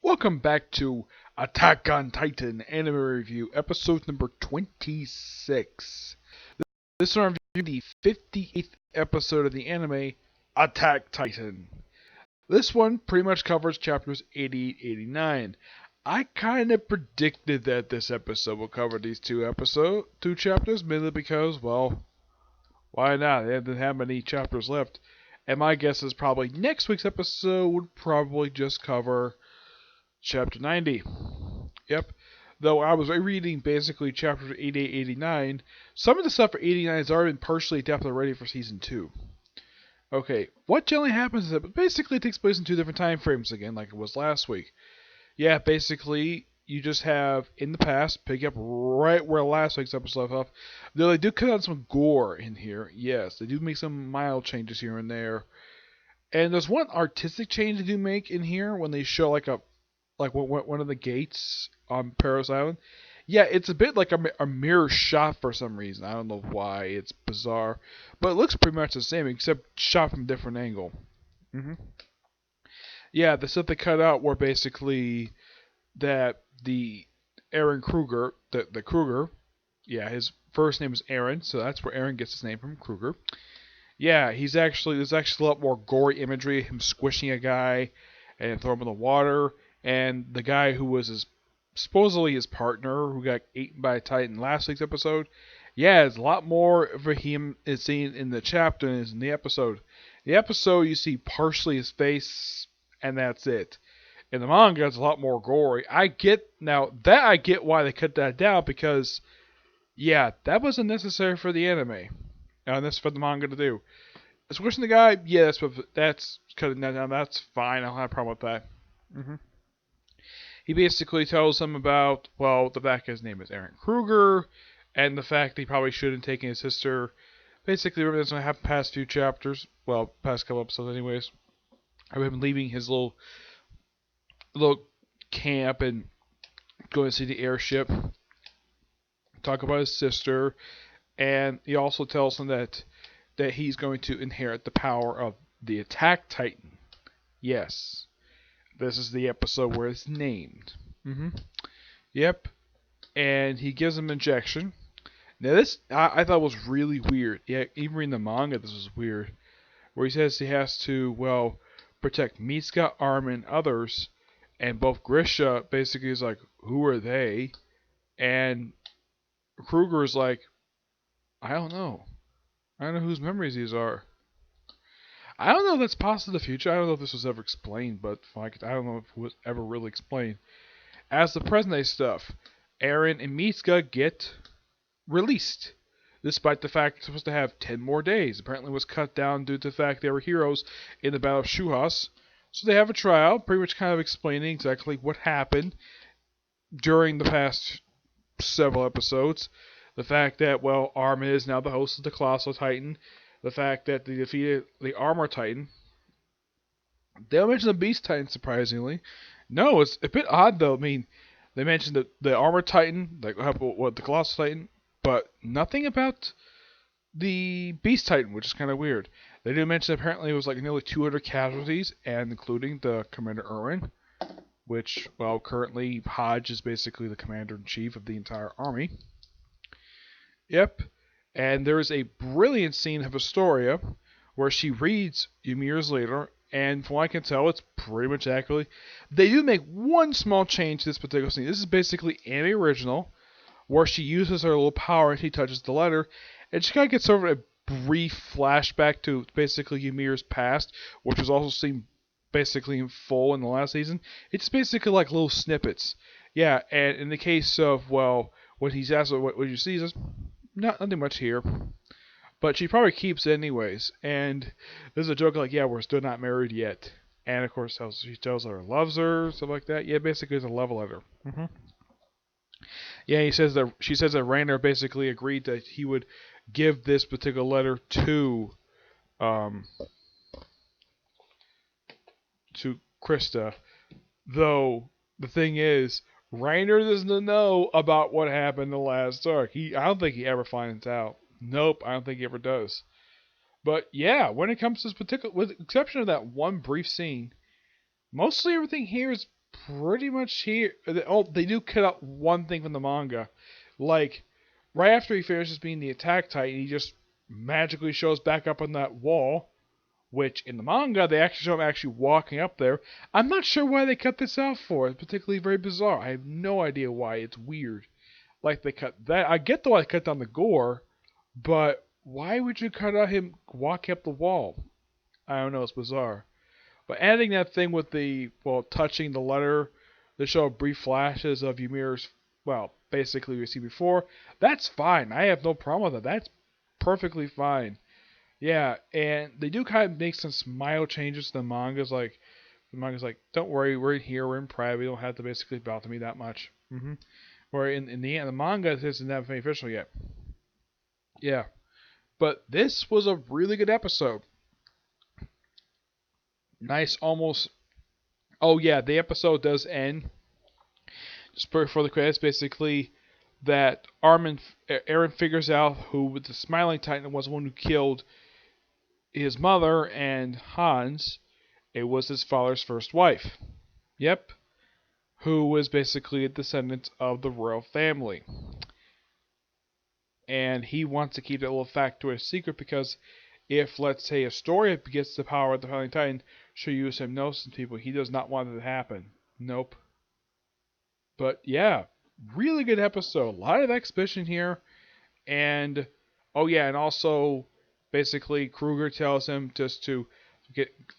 Welcome back to Attack on Titan Anime Review, episode number 26. This is our review the 58th episode of the anime, Attack Titan. This one pretty much covers chapters 88-89. I kind of predicted that this episode will cover these two chapters, mainly because, well, why not? They didn't have many chapters left. And my guess is probably next week's episode would probably just cover Chapter 90. Yep. Though I was reading basically chapters 88, 89, some of the stuff for 89 has already been partially adapted already for season 2. Okay, what generally happens is that basically it takes place in two different time frames again, like it was last week. Yeah, basically you just have in the past pick up right where last week's episode left off. Though they do cut out some gore in here. Yes, they do make some mild changes here and there. And there's one artistic change they do make in here when they show like one of the gates on Paros Island. Yeah, it's a bit like a mirror shot for some reason. I don't know why. It's bizarre. But it looks pretty much the same, except shot from a different angle. Yeah, the stuff they cut out were basically that the Aaron Kruger, the Kruger, yeah, his first name is Aaron, so that's where Aaron gets his name from, Kruger. Yeah, there's actually a lot more gory imagery, him squishing a guy and throwing him in the water. And the guy who was supposedly his partner, who got eaten by a Titan last week's episode, yeah, there's a lot more for him is seen in the chapter than is in the episode. The episode, you see partially his face, and that's it. In the manga, it's a lot more gory. I get why they cut that down, because, yeah, that wasn't necessary for the anime. And that's for the manga to do. Squishing the guy, yeah, that's cutting that down. That's fine. I don't have a problem with that. He basically tells them about, well, the fact his name is Aaron Kruger, and the fact that he probably shouldn't have taken his sister. Basically, everything that's going to happen past few chapters, well, past couple episodes anyways, of him leaving his little camp and going to see the airship, talk about his sister, and he also tells them that he's going to inherit the power of the Attack Titan. Yes. This is the episode where it's named. Yep. And he gives him an injection. Now this, I thought was really weird. Yeah, even reading the manga, this was weird. Where he says he has to, well, protect Mitsuka, Armin, and others. And both Grisha basically is like, who are they? And Kruger is like, I don't know. I don't know whose memories these are. I don't know if that's possible in the future. I don't know if this was ever explained, but I don't know if it was ever really explained. As the present day stuff, Aaron and Mitsuka get released, despite the fact they're supposed to have 10 more days. Apparently it was cut down due to the fact they were heroes in the Battle of Shuhas. So they have a trial, pretty much kind of explaining exactly what happened during the past several episodes. The fact that, well, Armin is now the host of the Colossal Titan. The fact that they defeated the Armor Titan. They don't mention the Beast Titan, surprisingly. No, it's a bit odd, though. I mean, they mentioned the Armor Titan, like the Colossal Titan, but nothing about the Beast Titan, which is kind of weird. They did mention apparently it was like nearly 200 casualties, and including the Commander Erwin, which, well, currently Hodge is basically the Commander-in-Chief of the entire army. Yep. And there is a brilliant scene of Astoria where she reads years later, and from what I can tell, it's pretty much accurately. They do make one small change to this particular scene. This is basically anime original, where she uses her little power and she touches the letter, and she kind of gets over a brief flashback to basically Ymir's past, which was also seen basically in full in the last season. It's basically like little snippets. Yeah, and in the case of, well, when he's asked what you see, he says, nothing much here. But she probably keeps it anyways. And there's a joke like, yeah, we're still not married yet. And of course, she tells her he loves her, stuff like that. Yeah, basically it's a love letter. Yeah, she says that Rainer basically agreed that he would give this particular letter to Krista. Though the thing is, Rainer doesn't know about what happened in the last arc. I don't think he ever finds out. Nope, I don't think he ever does. But yeah, when it comes to this particular, with the exception of that one brief scene, mostly everything here is pretty much here. Oh, they do cut out one thing from the manga. Like, right after he finishes being the Attack Titan, he just magically shows back up on that wall. Which, in the manga, they actually show him actually walking up there. I'm not sure why they cut this out for. It's particularly very bizarre. I have no idea why. It's weird. Like, they cut that. I get the why they cut down the gore, but why would you cut out him walking up the wall? I don't know. It's bizarre. But adding that thing with the, well, touching the letter to show brief flashes of Ymir's, well, basically we see before, that's fine. I have no problem with that. That's perfectly fine. Yeah, and they do kind of make some smile changes to the mangas. Like, the manga's like, don't worry, we're in here, we're in private, you don't have to basically bow to me that much. Where in the end, the manga isn't that official yet. Yeah, but this was a really good episode. Nice, almost. Oh yeah, the episode does end just before the credits. Basically, that Eren figures out who, with the Smiling Titan, was the one who killed his mother, and Hans, it was his father's first wife. Yep, who was basically a descendant of the royal family. And he wants to keep that little factoid a secret because if, let's say, Astoria gets the power of the Smiling Titan, she'll use hypnosis people. He does not want it to happen. Nope. But yeah, really good episode. A lot of exposition here. And, oh yeah, and also, basically, Kruger tells him just to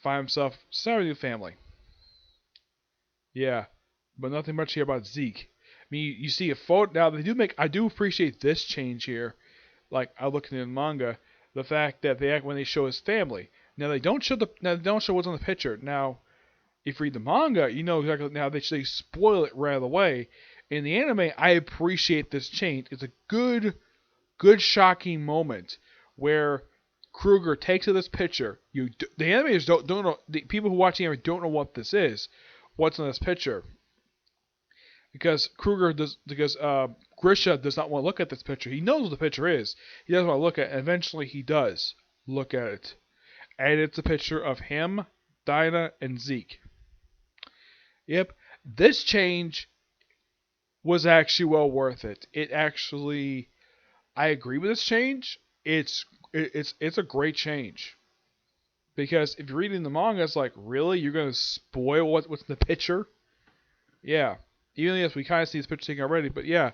find himself start a new family. Yeah, but nothing much here about Zeke. I mean, you see a photo now. I do appreciate this change here. Like I look in the manga, the fact that when they show his family. Now they don't show what's on the picture. Now, if you read the manga, you know exactly. Now they spoil it right away. In the anime, I appreciate this change. It's a good shocking moment where Kruger takes this picture. The animators don't know. The people who watch the anime don't know what this is. What's on this picture? Because Grisha does not want to look at this picture. He knows what the picture is. He doesn't want to look at it. And eventually he does look at it. And it's a picture of him, Dinah, and Zeke. Yep. This change was actually well worth it. I agree with this change. It's a great change. Because if you're reading the manga, it's like, really? You're going to spoil what's in the picture? Yeah. Even if we kind of see this picture taken already, but yeah.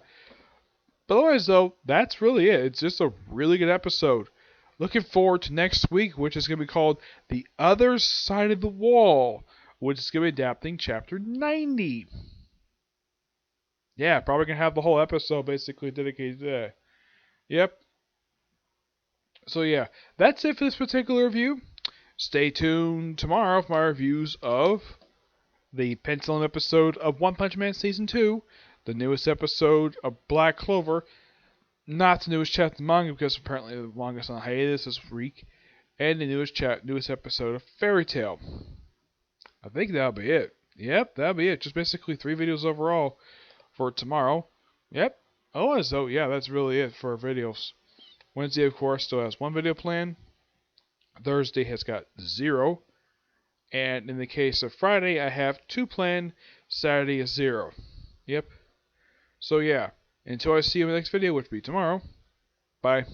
But otherwise, though, that's really it. It's just a really good episode. Looking forward to next week, which is going to be called The Other Side of the Wall, which is going to be adapting Chapter 90. Yeah, probably going to have the whole episode basically dedicated to that. Yep. So yeah, that's it for this particular review. Stay tuned tomorrow for my reviews of the Pencil episode of One Punch Man Season 2, the newest episode of Black Clover, not the newest chapter of the manga because apparently the manga's on hiatus this week, and the newest episode of Fairy Tail. I think that'll be it. Yep, that'll be it. Just basically 3 videos overall for tomorrow. Yep. Otherwise, though, yeah, that's really it for our videos. Wednesday, of course, still has 1 video planned. Thursday has got 0. And in the case of Friday, I have 2 planned. Saturday is 0. Yep. So yeah, until I see you in the next video, which will be tomorrow. Bye.